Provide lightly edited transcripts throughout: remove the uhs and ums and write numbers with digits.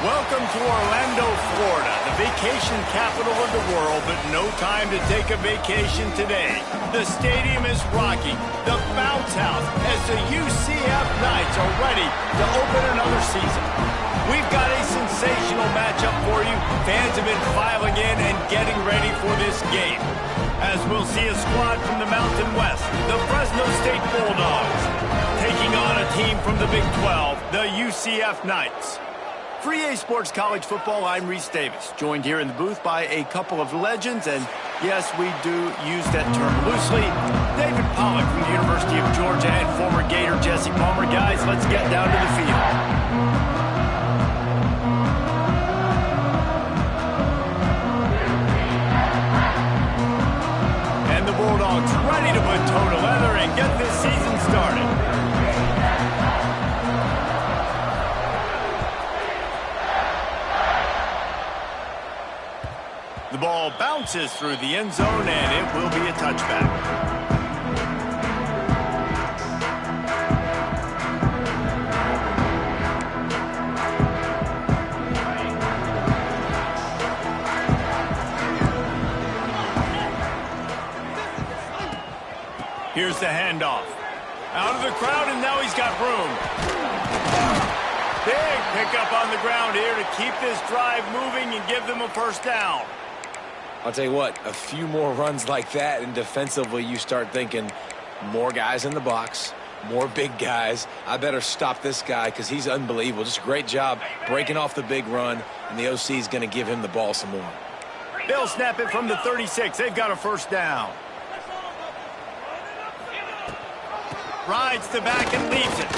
Welcome to Orlando, Florida, the vacation capital of the world, but no time to take a vacation today. The stadium is rocking, the bounce house, as the UCF Knights are ready to open another season. We've got a sensational matchup for you. Fans have been filing in and getting ready for this game. As we'll see a squad from the Mountain West, the Fresno State Bulldogs, taking on a team from the Big 12, the UCF Knights. For EA Sports College Football, I'm Reese Davis, joined here in the booth by a couple of legends, and yes, we do use that term loosely. David Pollack from the University of Georgia and former Gator Jesse Palmer. Guys, let's get down to the field. And the Bulldogs ready to put toe to leather and get this season started. The ball bounces through the end zone, and it will be a touchback. Here's the handoff. Out of the crowd, and now he's got room. Big pickup on the ground here to keep this drive moving and give them a first down. I'll tell you what, a few more runs like that, and defensively you start thinking more guys in the box, more big guys. I better stop this guy because he's unbelievable. Just a great job breaking off the big run, and the OC is going to give him the ball some more. They'll snap it from the 36. They've got a first down. Rides the back and leaves it.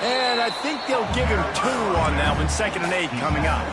And I think they'll give him 2 on that one. 2nd and 8 coming up.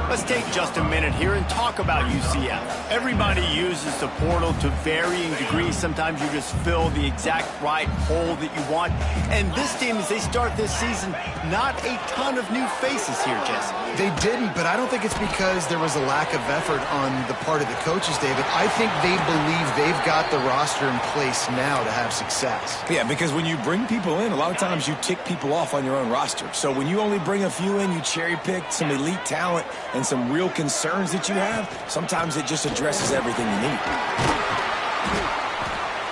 Let's take just a minute here and talk about UCF. Everybody uses the portal to varying degrees. Sometimes you just fill the exact right hole that you want. And this team, as they start this season, not a ton of new faces here, Jesse. They didn't, but I don't think it's because there was a lack of effort on the part of the coaches, David. I think they believe they've got the roster in place now to have success. Yeah, because when you bring people in, a lot of times you tick people off on your own roster. So when you only bring a few in, you cherry pick some elite talent and some real concerns that you have, sometimes it just addresses everything you need.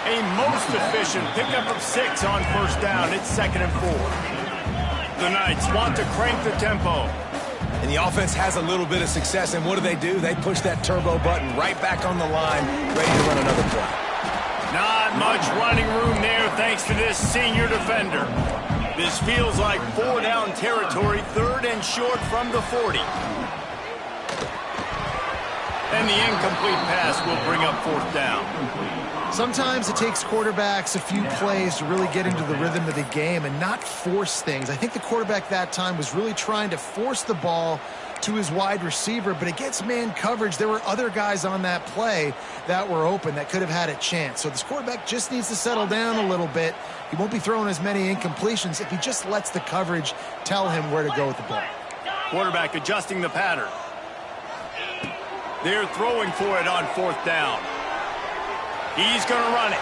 A most efficient pickup of 6 on first down. It's 2nd and 4. The Knights want to crank the tempo. And the offense has a little bit of success, and what do? They push that turbo button right back on the line, ready to run another play. Not much running room there thanks to this senior defender. This feels like 4-down territory, 3rd and short from the 40. And the incomplete pass will bring up 4th down. Sometimes it takes quarterbacks a few plays to really get into the rhythm of the game and not force things. I think the quarterback that time was really trying to force the ball to his wide receiver, but against man coverage, there were other guys on that play that were open that could have had a chance. So this quarterback just needs to settle down a little bit. He won't be throwing as many incompletions if he just lets the coverage tell him where to go with the ball. Quarterback adjusting the pattern. They're throwing for it on 4th down. He's going to run it.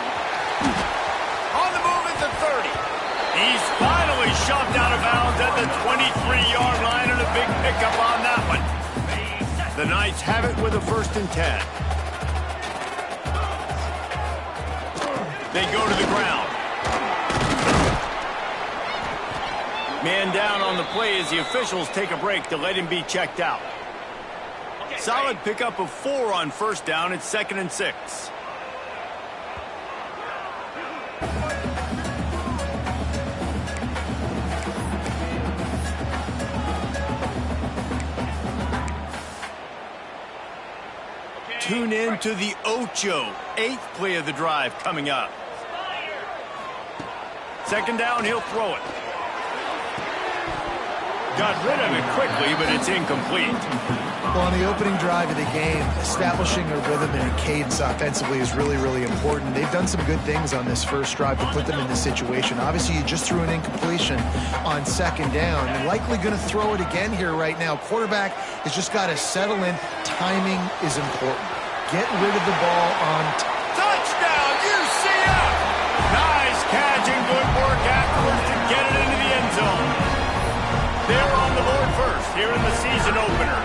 On the move at the 30. He's finally shoved out of bounds at the 23-yard line, and a big pickup on that one. The Knights have it with a 1st and 10. They go to the ground. Man down on the play as the officials take a break to let him be checked out. Solid pickup of 4 on first down. It's 2nd and 6. Tune in to the Ocho. 8th play of the drive coming up. 2nd down, he'll throw it. Got rid of it quickly, but it's incomplete. Well, on the opening drive of the game, establishing a rhythm and a cadence offensively is really, really important. They've done some good things on this first drive to put them in this situation. Obviously, you just threw an incompletion on 2nd down. You're likely going to throw it again here right now. Quarterback has just got to settle in. Timing is important. Get rid of the ball on touchdown, UCF! Nice catch and good work afterwards to get it into the end zone. They're on the board first here in the season opener.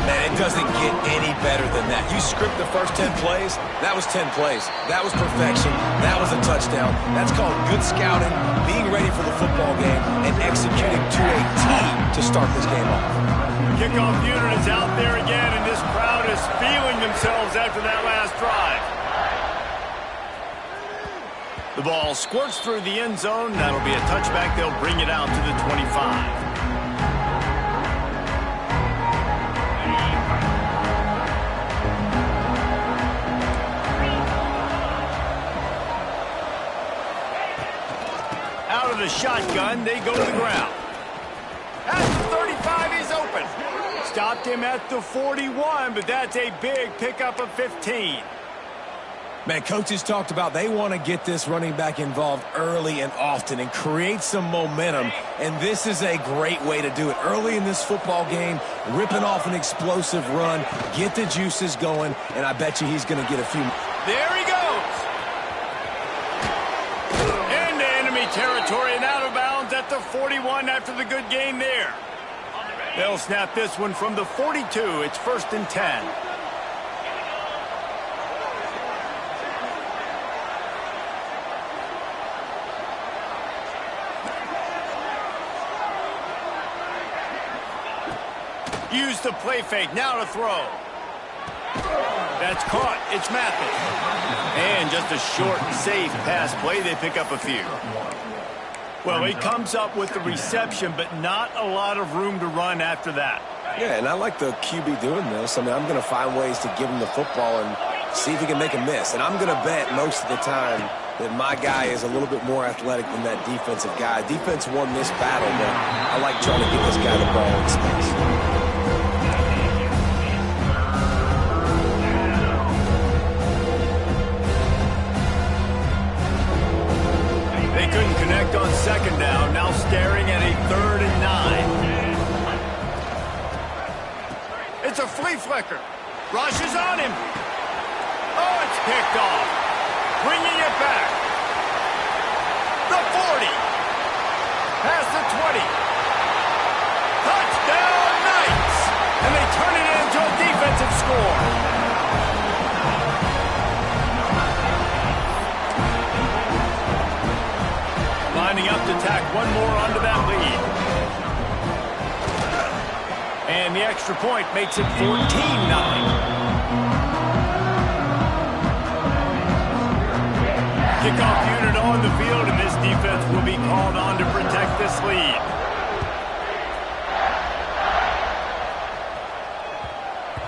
Man, it doesn't get any better than that. You script the first 10 plays, that was 10 plays. That was perfection. That was a touchdown. That's called good scouting, being ready for the football game, and executing to a T to start this game off. Kickoff unit is out there again, and this crowd is feeling themselves after that last drive. The ball squirts through the end zone. That'll be a touchback. They'll bring it out to the 25. Out of the shotgun, they go to the ground. At the 35, he's open. Stopped him at the 41, but that's a big pickup of 15. Man, coaches talked about they want to get this running back involved early and often and create some momentum, and this is a great way to do it. Early in this football game, ripping off an explosive run, get the juices going, and I bet you he's going to get a few. There he goes. Into enemy territory and out of bounds at the 41 after the good gain there. They'll snap this one from the 42. It's 1st and 10. Use the play fake, now to throw. That's caught, it's Mathis. And just a short, safe pass play, they pick up a few. Well, he comes up with the reception, but not a lot of room to run after that. Yeah, and I like the QB doing this. I mean, I'm going to find ways to give him the football and see if he can make a miss. And I'm going to bet most of the time that my guy is a little bit more athletic than that defensive guy. Defense won this battle, but I like trying to get this guy the ball in space. Couldn't connect on 2nd down. Now staring at a 3rd and 9. It's a flea flicker. Rush is on him. Oh, it's picked off. Bringing it back. The 40. Past the 20. Touchdown Knights. And they turn it into a defensive score. Lining up to tack one more onto that lead. And the extra point makes it 14-0. Kickoff unit on the field, and this defense will be called on to protect this lead.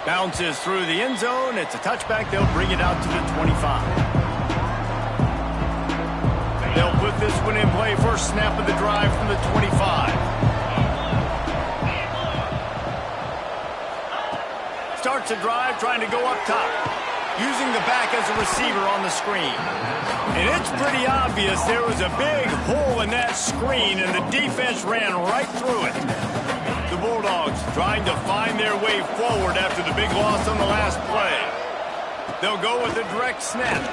Bounces through the end zone. It's a touchback. They'll bring it out to the 25. They'll put this one in play. First snap of the drive from the 25. Starts a drive trying to go up top. Using the back as a receiver on the screen. And it's pretty obvious there was a big hole in that screen, and the defense ran right through it. The Bulldogs trying to find their way forward after the big loss on the last play. They'll go with a direct snap.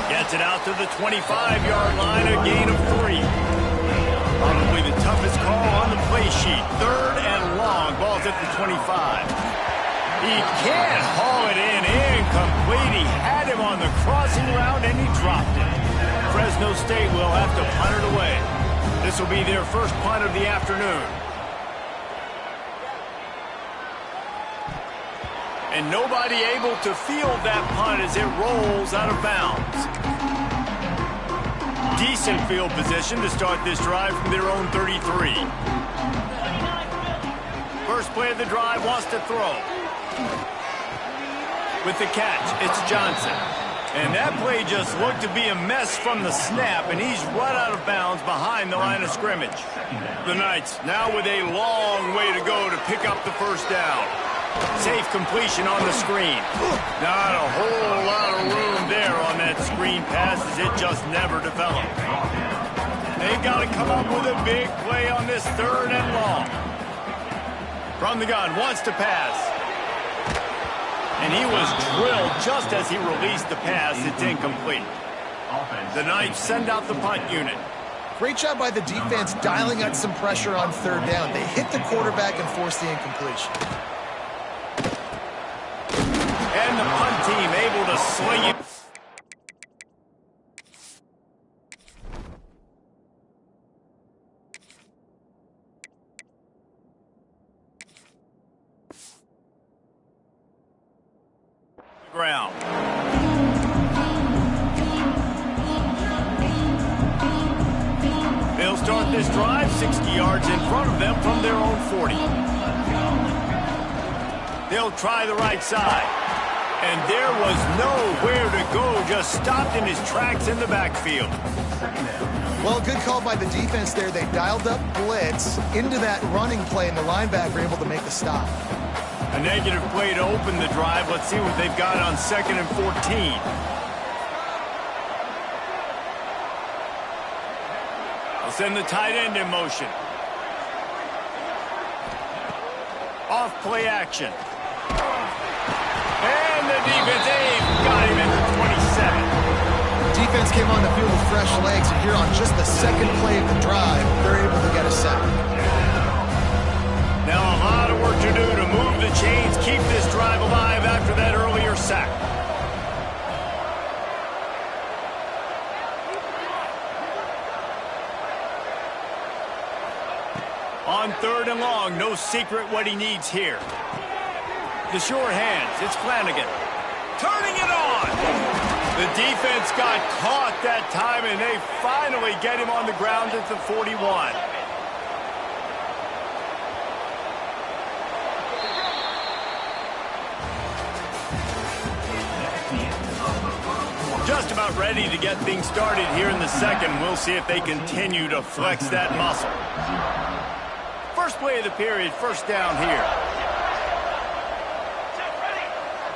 Gets it out to the 25-yard line, a gain of 3. Probably the toughest call on the play sheet. 3rd and long, ball's at the 25. He can't haul it in incomplete. He had him on the crossing route, and he dropped it. Fresno State will have to punt it away. This will be their first punt of the afternoon. And nobody able to field that punt as it rolls out of bounds. Decent field position to start this drive from their own 33. First play of the drive, wants to throw. With the catch, it's Johnson. And that play just looked to be a mess from the snap, and he's right out of bounds behind the line of scrimmage. The Knights now with a long way to go to pick up the first down. Safe completion on the screen. Not a whole lot of room there on that screen pass as it just never developed. They've got to come up with a big play on this 3rd and long. From the gun, wants to pass. And he was drilled just as he released the pass. It's incomplete. The Knights send out the punt unit. Great job by the defense dialing up some pressure on third down. They hit the quarterback and forced the incompletion. And the punt team able to sling it. Ground. They'll start this drive 60 yards in front of them from their own 40. They'll try the right side. And there was nowhere to go, just stopped in his tracks in the backfield. Well, good call by the defense there. They dialed up blitz into that running play, and the linebacker able to make the stop. A negative play to open the drive. Let's see what they've got on 2nd and 14. They'll send the tight end in motion. Off play action. And the defense got him at the 27. Defense came on the field with fresh legs, and here on just the second play of the drive, they're able to get a sack. Now a lot of work to do to move the chains, keep this drive alive after that earlier sack. On 3rd and long, no secret what he needs here. The sure hands, it's Flanagan. Turning it on! The defense got caught that time, and they finally get him on the ground at the 41. Just about ready to get things started here in the second. We'll see if they continue to flex that muscle. First play of the period, first down here.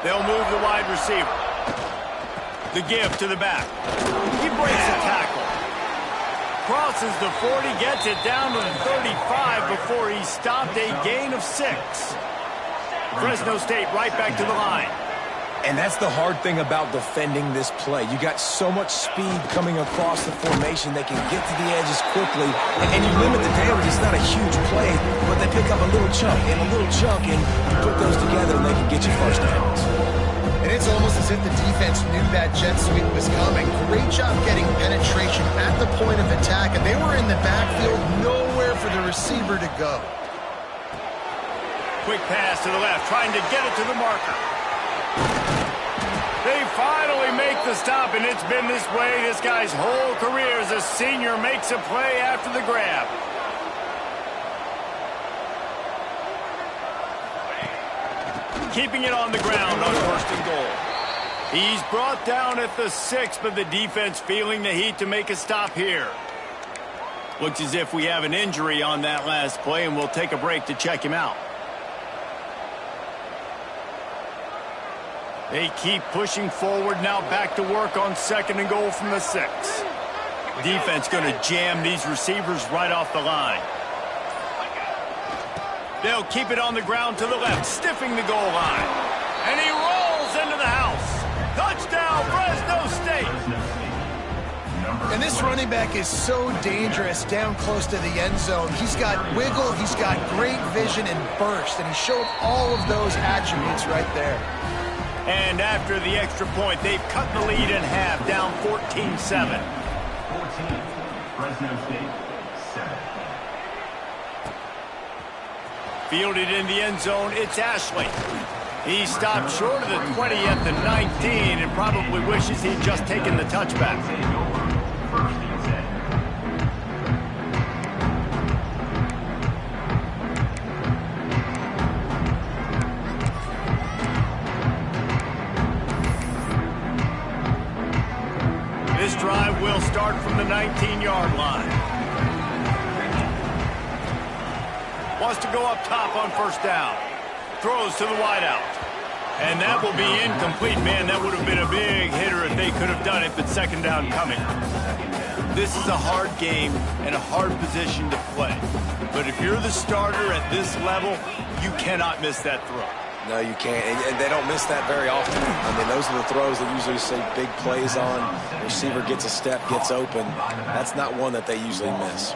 They'll move the wide receiver. The give to the back. He breaks a tackle. Crosses the 40, gets it down to the 35 before he stopped, a gain of 6. Fresno State right back to the line. And that's the hard thing about defending this play. You got so much speed coming across the formation. They can get to the edges quickly, and you limit the damage. It's not a huge play, but they pick up a little chunk, and you put those together, and they can get you first downs. And it's almost as if the defense knew that jet sweep was coming. Great job getting penetration at the point of attack, and they were in the backfield, nowhere for the receiver to go. Quick pass to the left, trying to get it to the marker. They finally make the stop, and it's been this way this guy's whole career as a senior. Makes a play after the grab. Keeping it on the ground on 1st and goal. He's brought down at the 6, but the defense feeling the heat to make a stop here. Looks as if we have an injury on that last play, and we'll take a break to check him out. They keep pushing forward, now back to work on 2nd and goal from the 6. Defense going to jam these receivers right off the line. They'll keep it on the ground to the left, stiffing the goal line. And he rolls into the house. Touchdown, Fresno State! And this running back is so dangerous down close to the end zone. He's got wiggle, he's got great vision and burst, and he showed all of those attributes right there. And after the extra point, they've cut the lead in half, down 14-7. 14, Fresno State, 7. Fielded in the end zone, it's Ashley. He stopped short of the 20 at the 19 and probably wishes he'd just taken the touchback. This drive will start from the 19-yard line. Wants to go up top on 1st down. Throws to the wideout. And that will be incomplete. Man, that would have been a big hitter if they could have done it, but 2nd down coming. This is a hard game and a hard position to play. But if you're the starter at this level, you cannot miss that throw. No, you can't. And they don't miss that very often. I mean, those are the throws that usually see big plays on. Receiver gets a step, gets open. That's not one that they usually miss.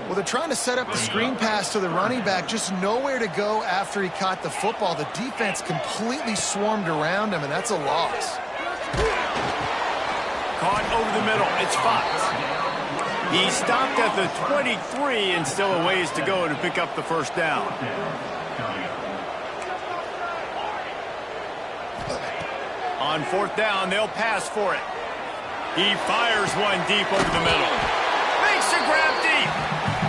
Well, they're trying to set up the screen pass to the running back, just nowhere to go after he caught the football. The defense completely swarmed around him, and that's a loss. Caught over the middle. It's Fox. He stopped at the 23 and still a ways to go to pick up the first down. On fourth down, they'll pass for it. He fires one deep over the middle. Makes a grab deep.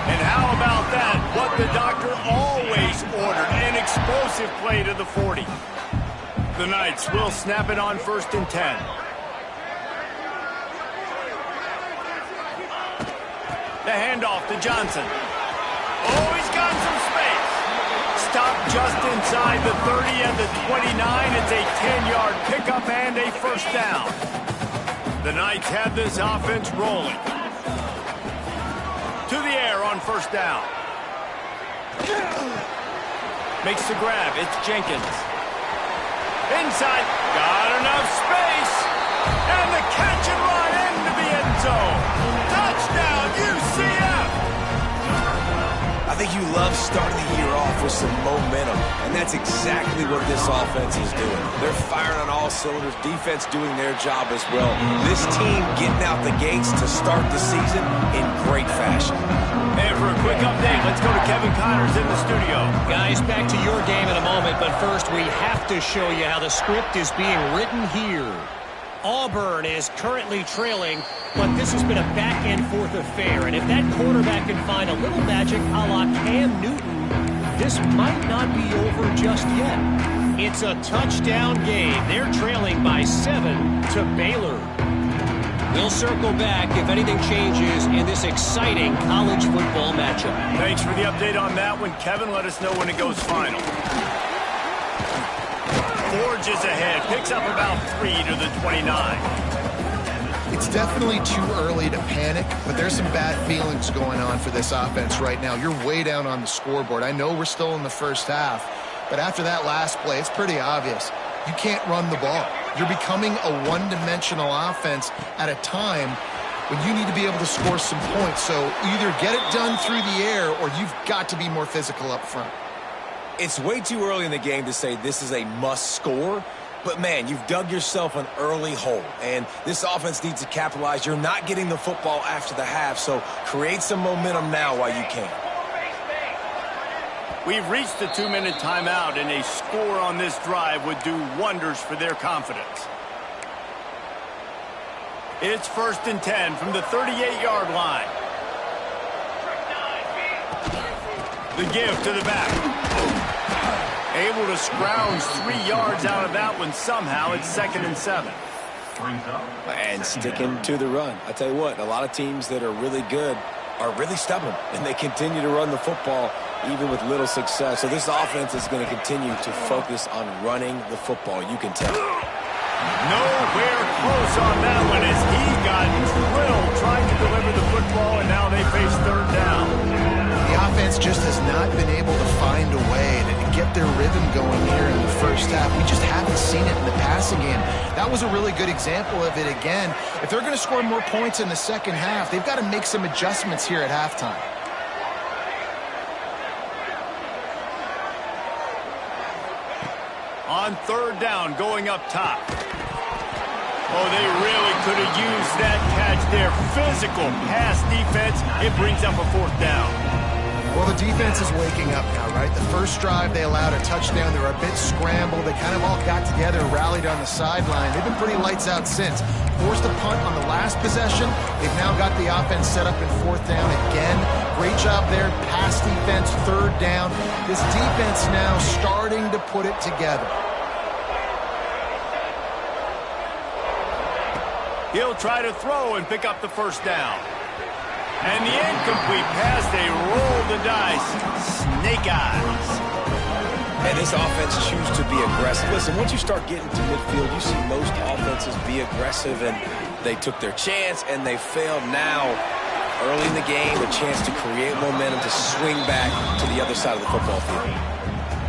And how about that? What the doctor always ordered, an explosive play to the 40. The Knights will snap it on 1st and 10. The handoff to Johnson. Oh, he's got some space. Stopped just inside the 30 and the 29. It's a 10-yard pickup and a first down. The Knights have this offense rolling. To the air on first down. Makes the grab. It's Jenkins. Inside. Got enough space. And the catch and run into the end zone. Touchdown, UCF! I think you love starting the year off with some momentum, and that's exactly what this offense is doing. They're firing on all cylinders, defense doing their job as well. This team getting out the gates to start the season in great fashion. And for a quick update, let's go to Kevin Connors in the studio. Guys, back to your game in a moment, but first we have to show you how the script is being written here. Auburn is currently trailing, but this has been a back-and-forth affair. And if that quarterback can find a little magic a la Cam Newton, this might not be over just yet. It's a touchdown game. They're trailing by 7 to Baylor. We'll circle back if anything changes in this exciting college football matchup. Thanks for the update on that one, Kevin. Let us know when it goes final. Forges ahead, picks up about 3 to the 29. It's definitely too early to panic, but there's some bad feelings going on for this offense right now. You're way down on the scoreboard. I know we're still in the first half, but after that last play, it's pretty obvious. You can't run the ball. You're becoming a one-dimensional offense at a time when you need to be able to score some points. So either get it done through the air or you've got to be more physical up front. It's way too early in the game to say this is a must score, but man, you've dug yourself an early hole, and this offense needs to capitalize. You're not getting the football after the half, so create some momentum now while you can. We've reached the 2-minute timeout, and a score on this drive would do wonders for their confidence. It's 1st and 10 from the 38-yard line. The give to the back. Able to scrounge 3 yards out of that one somehow. It's 2nd and 7. And sticking to the run. I tell you what, a lot of teams that are really good are really stubborn, and they continue to run the football even with little success. So this offense is going to continue to focus on running the football. You can tell. Nowhere close on that one as he got drilled trying to deliver the football, and now they face 3rd down. The offense just has not been able to find a way to get their rhythm going here in the first half. We just haven't seen it in the passing game. That was a really good example of it again. If they're going to score more points in the second half, they've got to make some adjustments here at halftime. On 3rd down, going up top. Oh, they really could have used that catch there. Physical pass defense. It brings up a 4th down. Well, the defense is waking up now, right? The first drive, they allowed a touchdown. They were a bit scrambled. They kind of all got together, rallied on the sideline. They've been pretty lights out since. Forced a punt on the last possession. They've now got the offense set up in 4th down again. Great job there. Pass defense, 3rd down. This defense now starting to put it together. He'll try to throw and pick up the first down. And the incomplete pass, they roll the dice. Snake eyes. And this offense chooses to be aggressive. Listen, once you start getting to midfield, you see most offenses be aggressive, and they took their chance, and they failed. Now, early in the game, a chance to create momentum, to swing back to the other side of the football field.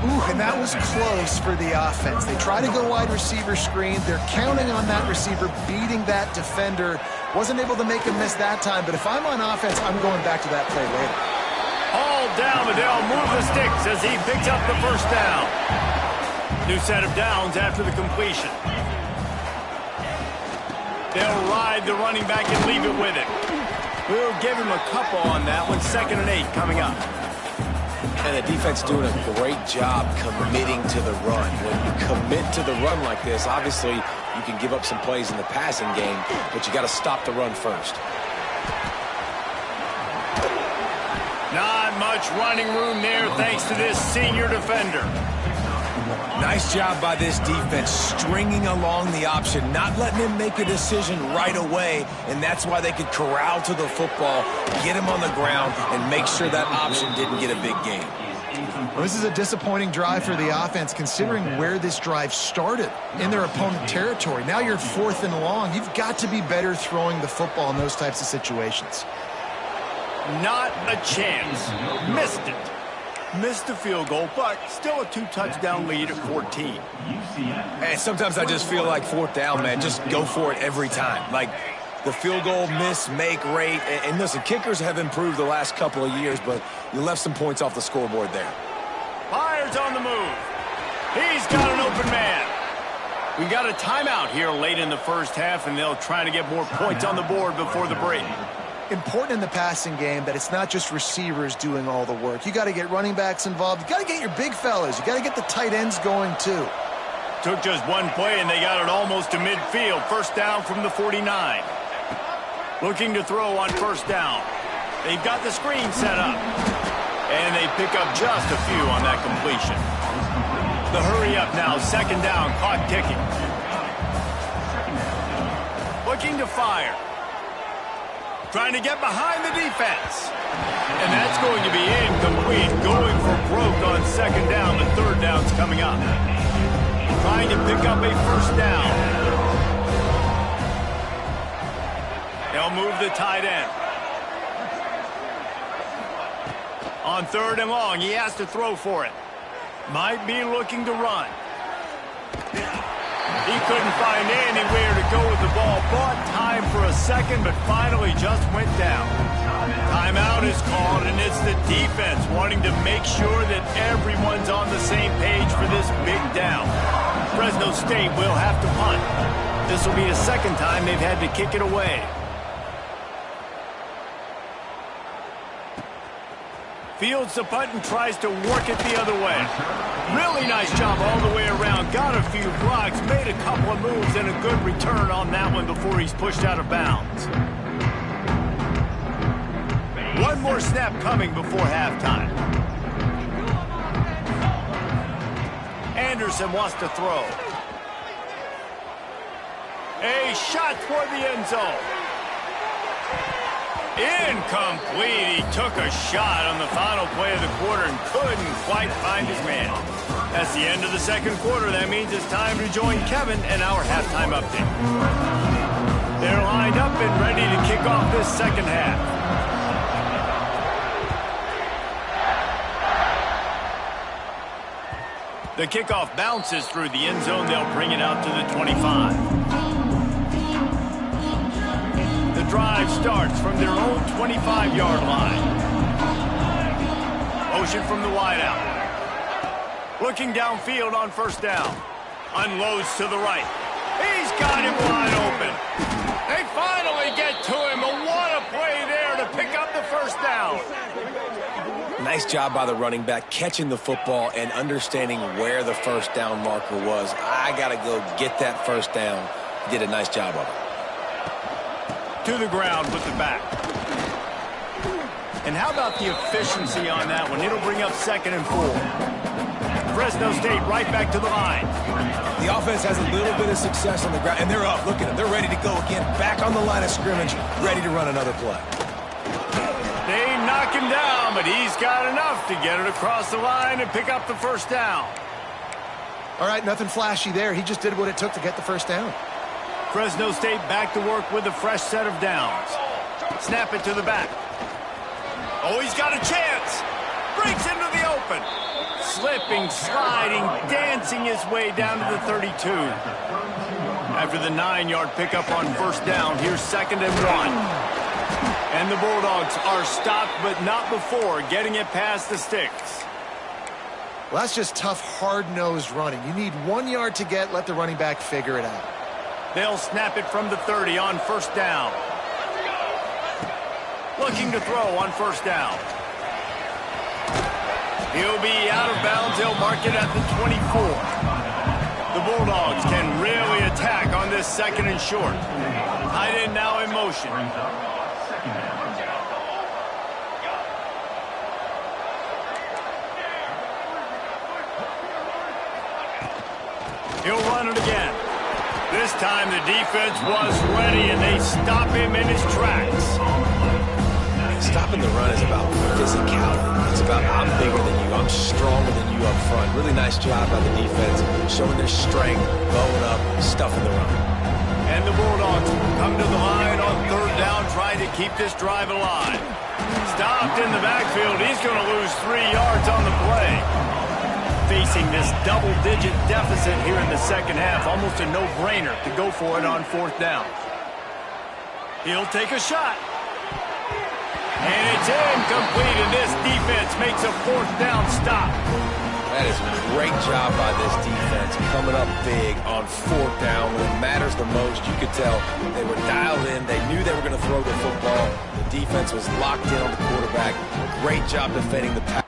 Ooh, and that was close for the offense. They try to go wide receiver screen. They're counting on that receiver beating that defender. Wasn't able to make a miss that time, but if I'm on offense, I'm going back to that play later. All down, but they'll move the sticks as he picks up the first down. New set of downs after the completion. They'll ride the running back and leave it with it. We'll give him a couple on that one. 2nd and 8 coming up. And the defense doing a great job committing to the run. When you commit to the run like this, obviously you can give up some plays in the passing game, but you got to stop the run first. Not much running room there thanks to this senior defender. Nice job by this defense, stringing along the option, not letting him make a decision right away, and that's why they could corral to the football, get him on the ground, and make sure that option didn't get a big gain. Well, this is a disappointing drive for the offense, considering where this drive started in their opponent territory. Now you're 4th and long. You've got to be better throwing the football in those types of situations. Not a chance. Missed it. Missed the field goal, but still a 2-touchdown lead at 14. And sometimes I just feel like 4th down, man. Just go for it every time. Like the field goal miss-make rate. And listen, kickers have improved the last couple of years, but you left some points off the scoreboard there. Fires on the move. He's got an open man. We got a timeout here late in the first half, and they'll try to get more points on the board before the break. Important in the passing game that it's not just receivers doing all the work. You got to get running backs involved. You got to get your big fellas. You got to get the tight ends going too. Took just one play and they got it almost to midfield. 1st down from the 49. Looking to throw on 1st down. They've got the screen set up. And they pick up just a few on that completion. The hurry up now. 2nd down. Clock ticking. Looking to fire. Trying to get behind the defense. And that's going to be incomplete. Going for broke on 2nd down. The 3rd down's coming up. Trying to pick up a 1st down. They'll move the tight end. On 3rd and long, he has to throw for it. Might be looking to run. He couldn't find anywhere to go with the ball. Bought time for a second, but finally just went down. Timeout is called, and it's the defense wanting to make sure that everyone's on the same page for this big down. Fresno State will have to punt. This will be the 2nd time they've had to kick it away. Fields the punt and tries to work it the other way. Really nice job all the way around. Got a few blocks, made a couple of moves, and a good return on that one before he's pushed out of bounds. One more snap coming before halftime. Anderson wants to throw. A shot toward the end zone. Incomplete. He took a shot on the final play of the quarter and couldn't quite find his man. That's the end of the 2nd quarter. That means it's time to join Kevin and our halftime update. They're lined up and ready to kick off this 2nd half. The kickoff bounces through the end zone. They'll bring it out to the 25. The drive starts from their own 25-yard line. Motion from the wideout. Looking downfield on 1st down. Unloads to the right. He's got him wide open. They finally get to him. But what a play there to pick up the 1st down. Nice job by the running back catching the football and understanding where the 1st down marker was. I got to go get that 1st down. He did a nice job of it. To the ground with the back. And how about the efficiency on that one? It'll bring up 2nd and 4. Fresno State right back to the line. The offense has a little bit of success on the ground, and they're up. Look at them. They're ready to go again. Back on the line of scrimmage, ready to run another play. They knock him down, but he's got enough to get it across the line and pick up the 1st down. All right, nothing flashy there. He just did what it took to get the 1st down. Fresno State back to work with a fresh set of downs. Snap it to the back. Oh, he's got a chance. Breaks into the open. open. Slipping, sliding, dancing his way down to the 32. After the 9-yard pickup on first down, here's 2nd and 1. And the Bulldogs are stopped, but not before getting it past the sticks. Well, that's just tough, hard-nosed running. You need 1 yard to get, let the running back figure it out. They'll snap it from the 30 on first down. Looking to throw on first down. He'll be out of bounds. He'll mark it at the 24. The Bulldogs can really attack on this 2nd and short. Tight end now in motion. He'll run it again. This time the defense was ready, and they stop him in his tracks. Stopping the run is about physicality. It's about I'm bigger than you, I'm stronger than you up front. Really nice job by the defense, showing their strength, blowing up, stuffing the run. And the Bulldogs come to the line on 3rd down, trying to keep this drive alive. Stopped in the backfield. He's going to lose 3 yards on the play. Facing this double-digit deficit here in the 2nd half, almost a no-brainer to go for it on 4th down. He'll take a shot. And it's incomplete, and this defense makes a 4th down stop. That is a great job by this defense, coming up big on 4th down when it matters the most. You could tell they were dialed in. They knew they were going to throw the football. The defense was locked in on the quarterback. Great job defending the pass.